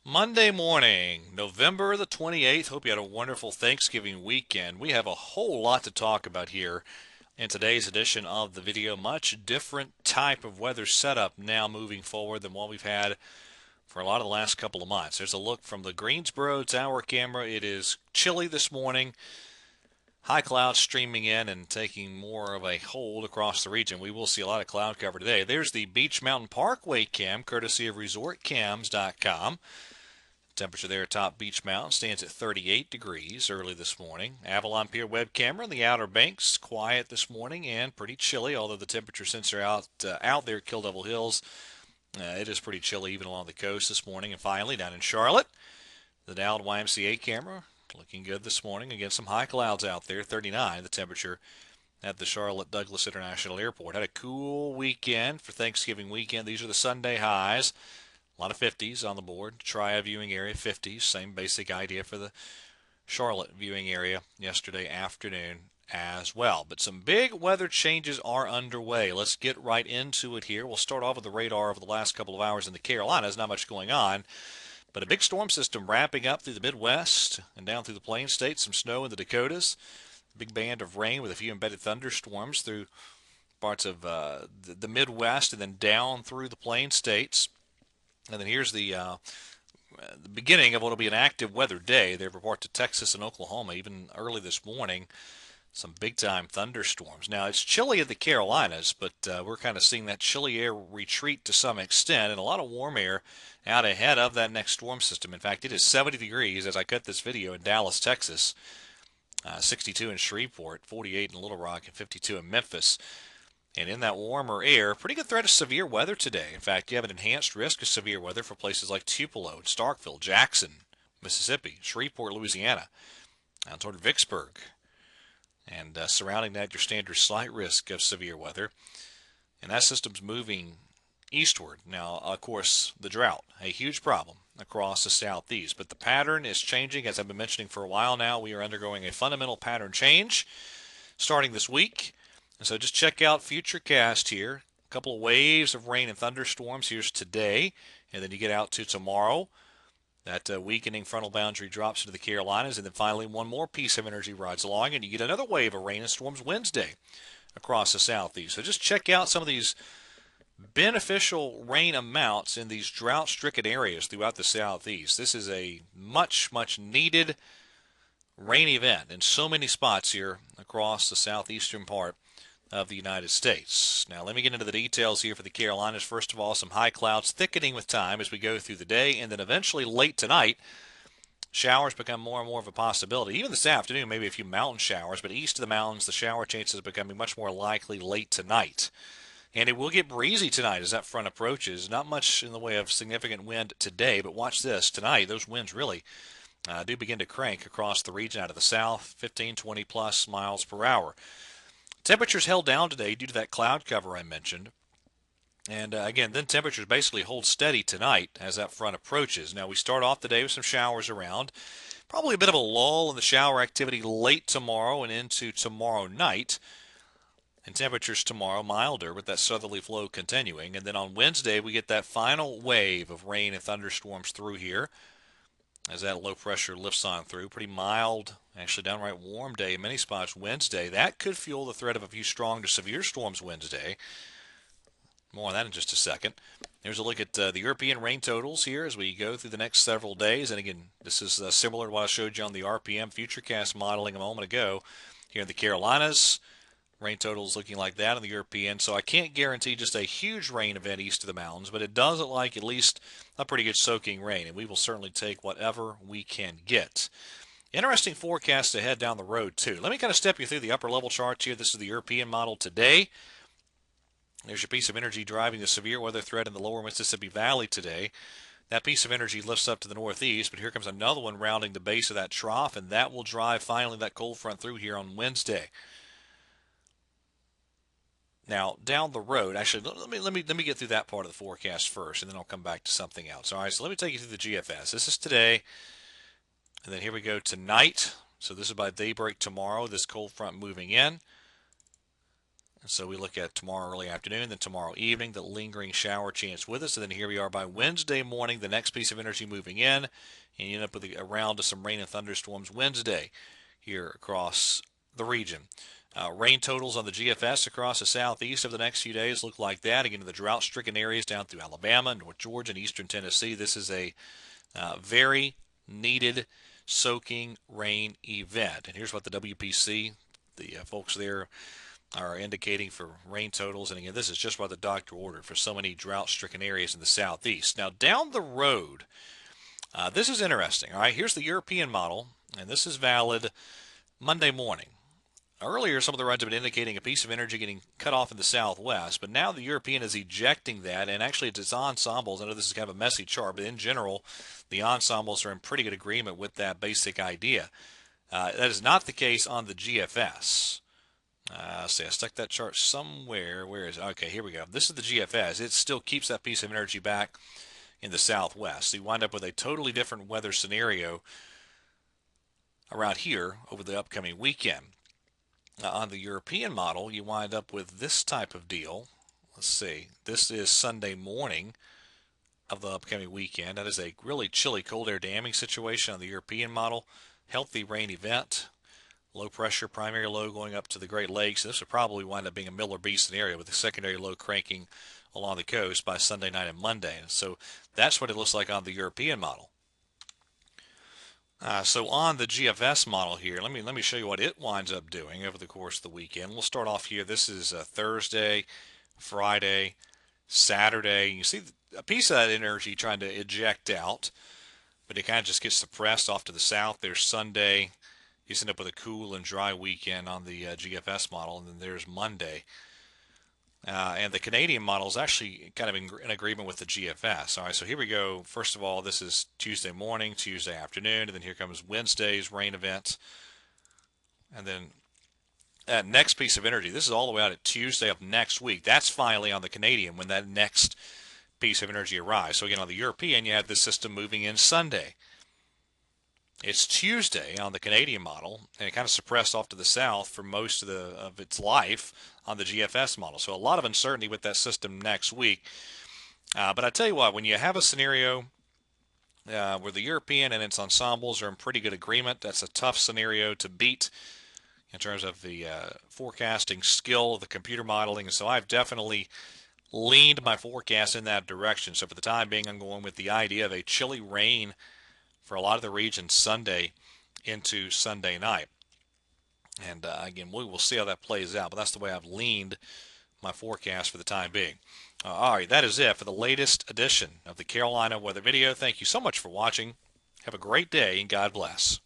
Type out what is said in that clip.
Monday morning, November the 28th. Hope you had a wonderful Thanksgiving weekend. We have a whole lot to talk about here in today's edition of the video. Much different type of weather setup now moving forward than what we've had for a lot of the last couple of months. There's a look from the Greensboro Tower camera. It is chilly this morning. High clouds streaming in and taking more of a hold across the region. We will see a lot of cloud cover today. There's the Beach Mountain Parkway cam, courtesy of ResortCams.com. Temperature there atop Beach Mountain stands at 38 degrees early this morning. Avalon Pier web camera in the Outer Banks, quiet this morning and pretty chilly, although the temperature sensor out there at Kill Devil Hills, it is pretty chilly even along the coast this morning. And finally, down in Charlotte, the Dowd YMCA camera looking good this morning. Again, some high clouds out there, 39 the temperature at the Charlotte Douglas International Airport. Had a cool weekend for Thanksgiving weekend. These are the Sunday highs. A lot of 50s on the board. Triad viewing area, 50s. Same basic idea for the Charlotte viewing area yesterday afternoon as well. But some big weather changes are underway. Let's get right into it here. We'll start off with the radar over the last couple of hours in the Carolinas. Not much going on, but a big storm system wrapping up through the Midwest and down through the Plain States. Some snow in the Dakotas. Big band of rain with a few embedded thunderstorms through parts of the Midwest and then down through the Plain States. And then here's the beginning of what will be an active weather day. They report to Texas and Oklahoma even early this morning. Some big-time thunderstorms. Now, it's chilly in the Carolinas, but we're kind of seeing that chilly air retreat to some extent and a lot of warm air out ahead of that next storm system. In fact, it is 70 degrees as I cut this video in Dallas, Texas, 62 in Shreveport, 48 in Little Rock, and 52 in Memphis. And in that warmer air, pretty good threat of severe weather today. In fact, you have an enhanced risk of severe weather for places like Tupelo, Starkville, Jackson, Mississippi, Shreveport, Louisiana, down toward Vicksburg. And surrounding that, your standard slight risk of severe weather. And that system's moving eastward. Now, of course, the drought, a huge problem across the southeast. But the pattern is changing. As I've been mentioning for a while now, we are undergoing a fundamental pattern change starting this week. And so just check out Futurecast here. A couple of waves of rain and thunderstorms. Here's today, and then you get out to tomorrow. That weakening frontal boundary drops into the Carolinas, and then finally one more piece of energy rides along, and you get another wave of rain and storms Wednesday across the southeast. So just check out some of these beneficial rain amounts in these drought-stricken areas throughout the southeast. This is a much, much needed rain event in so many spots here across the southeastern part of the United States. Now let me get into the details here for the Carolinas. First of all, some high clouds thickening with time as we go through the day, and then eventually late tonight, showers become more and more of a possibility. Even this afternoon, maybe a few mountain showers, but east of the mountains, the shower chances are becoming much more likely late tonight. And it will get breezy tonight as that front approaches. Not much in the way of significant wind today, but watch this. Tonight, those winds really do begin to crank across the region out of the south, 15, 20 plus miles per hour. Temperatures held down today due to that cloud cover I mentioned. And again, then temperatures basically hold steady tonight as that front approaches. Now we start off the day with some showers around. Probably a bit of a lull in the shower activity late tomorrow and into tomorrow night. And temperatures tomorrow milder with that southerly flow continuing. And then on Wednesday we get that final wave of rain and thunderstorms through here as that low pressure lifts on through. Pretty mild, actually downright warm day in many spots Wednesday. That could fuel the threat of a few strong to severe storms Wednesday. More on that in just a second. Here's a look at the European rain totals here as we go through the next several days. And again, this is similar to what I showed you on the RPM Futurecast modeling a moment ago. Here in the Carolinas, rain totals looking like that in the European. So I can't guarantee just a huge rain event east of the mountains, but it does look like at least a pretty good soaking rain, and we will certainly take whatever we can get. Interesting forecast ahead down the road, too. Let me kind of step you through the upper level charts here. This is the European model today. There's your piece of energy driving the severe weather threat in the lower Mississippi Valley today. That piece of energy lifts up to the northeast, but here comes another one rounding the base of that trough, and that will drive finally that cold front through here on Wednesday. Now, down the road, actually, let me get through that part of the forecast first, and then I'll come back to something else. All right, so let me take you through the GFS. This is today, and then here we go tonight. So this is by daybreak tomorrow, this cold front moving in. So we look at tomorrow early afternoon, then tomorrow evening, the lingering shower chance with us, and then here we are by Wednesday morning, the next piece of energy moving in, and you end up with a round of some rain and thunderstorms Wednesday here across the region. Rain totals on the GFS across the southeast over the next few days look like that. Again, in the drought-stricken areas down through Alabama, North Georgia, and eastern Tennessee, this is a very needed soaking rain event. And here's what the WPC, the folks there, are indicating for rain totals. And again, this is just what the doctor ordered for so many drought-stricken areas in the southeast. Now, down the road, this is interesting. All right, here's the European model, and this is valid Monday morning. Earlier, some of the runs have been indicating a piece of energy getting cut off in the southwest, but now the European is ejecting that, and actually it's its ensembles. I know this is kind of a messy chart, but in general, the ensembles are in pretty good agreement with that basic idea. That is not the case on the GFS. See, I stuck that chart somewhere. Where is it? Okay, here we go. This is the GFS. It still keeps that piece of energy back in the southwest. So you wind up with a totally different weather scenario around here over the upcoming weekend. On the European model, you wind up with this type of deal. Let's see. This is Sunday morning of the upcoming weekend. That is a really chilly cold air damming situation on the European model. Healthy rain event. Low pressure primary low going up to the Great Lakes. This would probably wind up being a Miller B scenario with the secondary low cranking along the coast by Sunday night and Monday. So that's what it looks like on the European model. So on the GFS model here, let me show you what it winds up doing over the course of the weekend. We'll start off here. This is Thursday, Friday, Saturday. You see a piece of that energy trying to eject out, but it kind of just gets suppressed off to the south. There's Sunday. You end up with a cool and dry weekend on the GFS model, and then there's Monday. And the Canadian model is actually kind of in agreement with the GFS. All right, so here we go. First of all, this is Tuesday morning, Tuesday afternoon, and then here comes Wednesday's rain event. And then that next piece of energy, this is all the way out at Tuesday of next week. That's finally on the Canadian when that next piece of energy arrives. So again, on the European, you have this system moving in Sunday. It's Tuesday on the Canadian model, and it kind of suppressed off to the south for most of its life on the GFS model. So a lot of uncertainty with that system next week. But I tell you what, when you have a scenario where the European and its ensembles are in pretty good agreement, that's a tough scenario to beat in terms of the forecasting skill, the computer modeling. And so I've definitely leaned my forecast in that direction. So for the time being, I'm going with the idea of a chilly rain for a lot of the region Sunday into Sunday night. And again, we will see how that plays out, but that's the way I've leaned my forecast for the time being. All right, that is it for the latest edition of the Carolina Weather Video. Thank you so much for watching. Have a great day, and God bless.